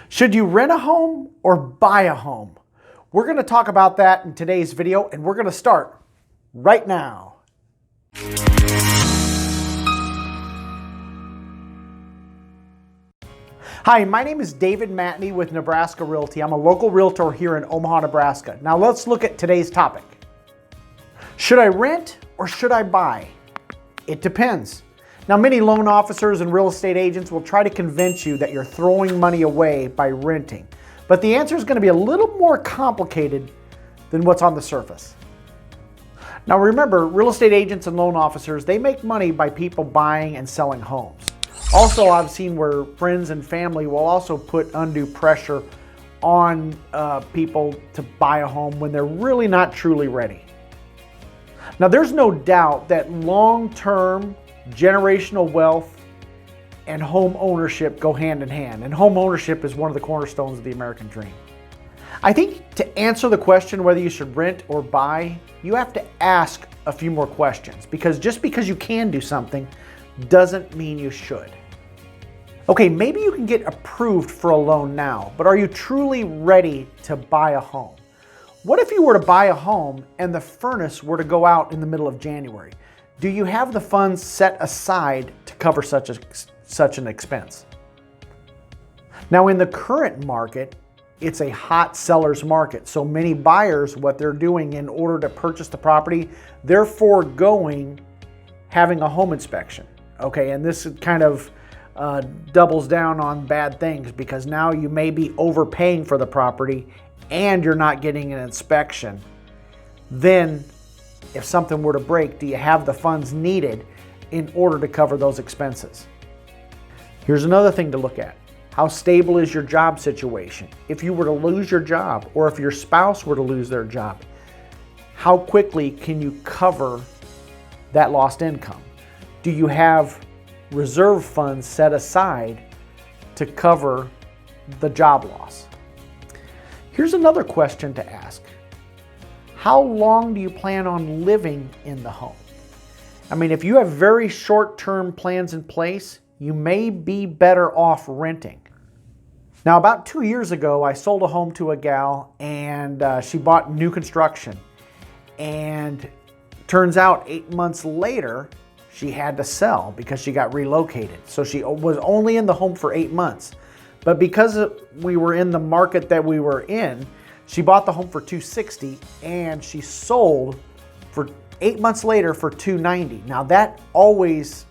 Should you rent a home or buy a home? We're going to talk about that in today's video, and we're going to start right now. Hi, my name is David Matney with Nebraska Realty. I'm a local realtor here in Omaha, Nebraska. Now let's look at today's topic. Should I rent or should I buy? It depends. Now, many loan officers and real estate agents will try to convince you that you're throwing money away by renting. But the answer is going to be a little more complicated than what's on the surface. Now remember, real estate agents and loan officers, they make money by people buying and selling homes. Also, I've seen where friends and family will also put undue pressure on people to buy a home when they're really not truly ready. Now, there's no doubt that long-term generational wealth and home ownership go hand in hand, and home ownership is one of the cornerstones of the American dream. I think to answer the question whether you should rent or buy, you have to ask a few more questions, because just because you can do something doesn't mean you should. Okay, maybe you can get approved for a loan now, but are you truly ready to buy a home? What if you were to buy a home and the furnace were to go out in the middle of January? Do you have the funds set aside to cover such an expense? Now, in the current market, it's a hot seller's market. So many buyers, what they're doing in order to purchase the property, they're foregoing having a home inspection. Okay, and this kind of doubles down on bad things, because now you may be overpaying for the property and you're not getting an inspection. Then if something were to break, do you have the funds needed in order to cover those expenses? Here's another thing to look at. How stable is your job situation? If you were to lose your job, or if your spouse were to lose their job, how quickly can you cover that lost income? Do you have reserve funds set aside to cover the job loss? Here's another question to ask. How long do you plan on living in the home? I mean, if you have very short-term plans in place, you may be better off renting. Now, about 2 years ago, I sold a home to a gal, and she bought new construction. And turns out 8 months later, she had to sell because she got relocated. So she was only in the home for 8 months. But because we were in the market that we were in, she bought the home for $260 and she sold for 8 months later for $290. Now that always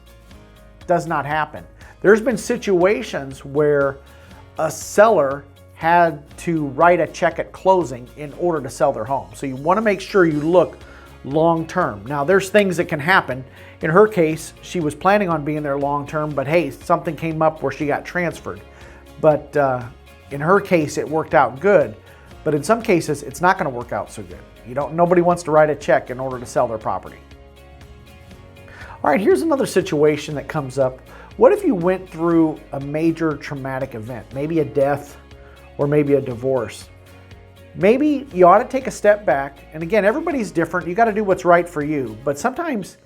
does not happen. There's been situations where a seller had to write a check at closing in order to sell their home. So you want to make sure you look long term. Now there's things that can happen. In her case, she was planning on being there long term, but hey, something came up where she got transferred. But in her case, it worked out good. But in some cases, it's not going to work out so good. Nobody wants to write a check in order to sell their property. All right, here's another situation that comes up. What if you went through a major traumatic event, maybe a death or maybe a divorce? Maybe you ought to take a step back. And again, everybody's different. You got to do what's right for you. But sometimes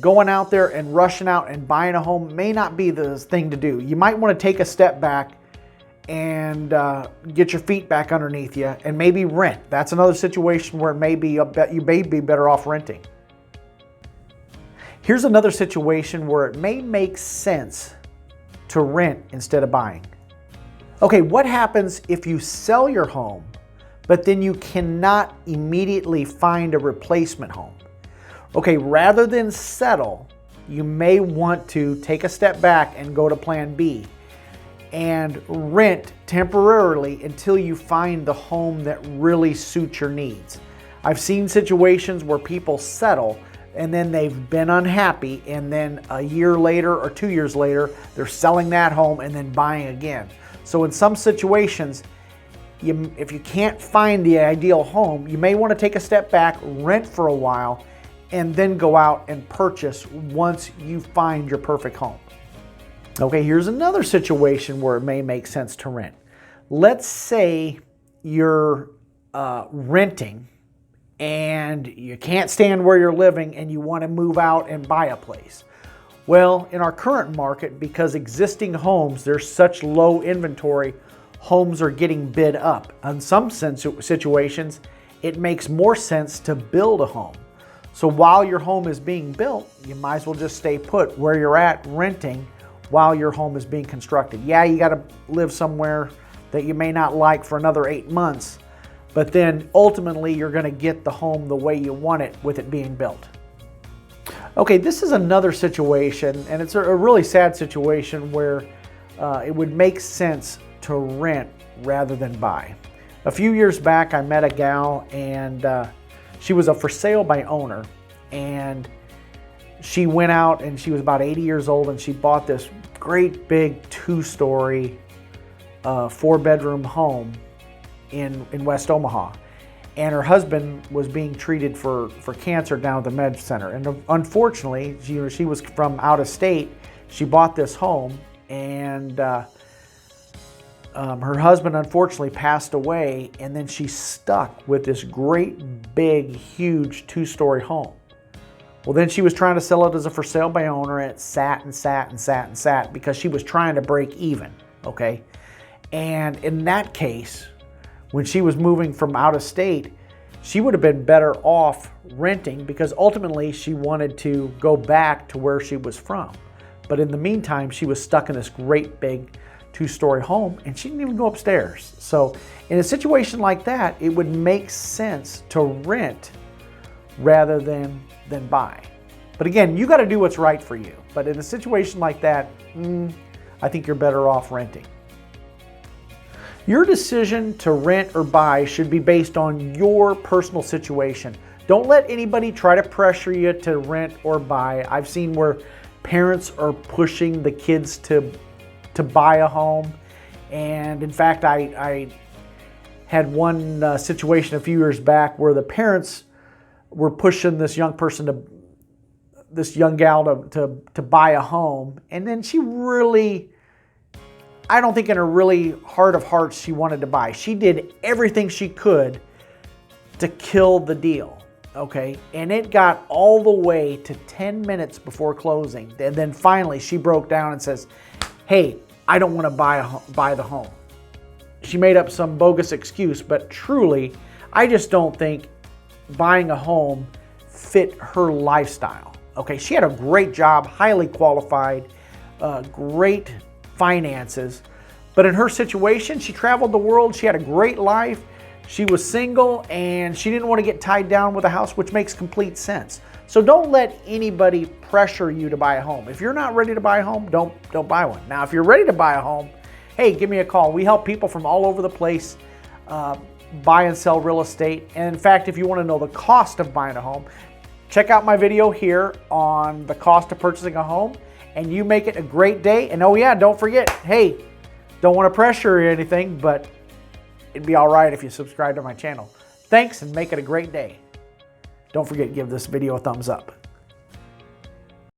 going out there and rushing out and buying a home may not be the thing to do. You might want to take a step back and get your feet back underneath you and maybe rent. That's another situation where you may be better off renting. Here's another situation where it may make sense to rent instead of buying. Okay, what happens if you sell your home, but then you cannot immediately find a replacement home? Okay, rather than settle, you may want to take a step back and go to plan B and rent temporarily until you find the home that really suits your needs. I've seen situations where people settle and then they've been unhappy, and then a year later or 2 years later, they're selling that home and then buying again. So in some situations, if you can't find the ideal home, you may want to take a step back, rent for a while, and then go out and purchase once you find your perfect home. Okay, here's another situation where it may make sense to rent. Let's say you're renting and you can't stand where you're living and you want to move out and buy a place. Well, in our current market, because existing homes, there's such low inventory, homes are getting bid up. In some situations, it makes more sense to build a home. So while your home is being built, you might as well just stay put where you're at renting while your home is being constructed. Yeah, you got to live somewhere that you may not like for another 8 months, but then ultimately you're going to get the home the way you want it with it being built. Okay, this is another situation, and it's a really sad situation where it would make sense to rent rather than buy. A few years back, I met a gal, and she was a for sale by owner, and she went out and she was about 80 years old, and she bought this great big 2-story 4-bedroom home in West Omaha. And her husband was being treated for cancer down at the med center. And unfortunately, she was from out of state. She bought this home, and her husband unfortunately passed away, and then she's stuck with this great big huge 2-story home. Well, then she was trying to sell it as a for sale by owner, and it sat and sat and sat and sat because she was trying to break even, okay? And in that case, when she was moving from out of state, she would have been better off renting because ultimately she wanted to go back to where she was from. But in the meantime, she was stuck in this great big 2-story home, and she didn't even go upstairs. So in a situation like that, it would make sense to rent rather than buy. But again, you got to do what's right for you. But in a situation like that, I think you're better off renting. Your decision to rent or buy should be based on your personal situation. Don't let anybody try to pressure you to rent or buy. I've seen where parents are pushing the kids to buy a home. And in fact, I had one situation a few years back where the parents were pushing this young gal to buy a home. And then she really, I don't think in her really heart of hearts she wanted to buy. She did everything she could to kill the deal, okay? And it got all the way to 10 minutes before closing. And then finally she broke down and says, hey, I don't want to buy the home. She made up some bogus excuse, but truly, I just don't think buying a home fit her lifestyle, okay? She had a great job, highly qualified, great finances, but in her situation, she traveled the world, she had a great life, she was single, and she didn't want to get tied down with a house, which makes complete sense. So don't let anybody pressure you to buy a home. If you're not ready to buy a home, don't buy one. Now, if you're ready to buy a home, hey, give me a call. We help people from all over the place buy and sell real estate. And in fact, if you want to know the cost of buying a home, check out my video here on the cost of purchasing a home, and you make it a great day. And oh yeah, don't forget, hey, don't want to pressure you or anything, but it'd be all right if you subscribe to my channel. Thanks, and make it a great day. Don't forget to give this video a thumbs up.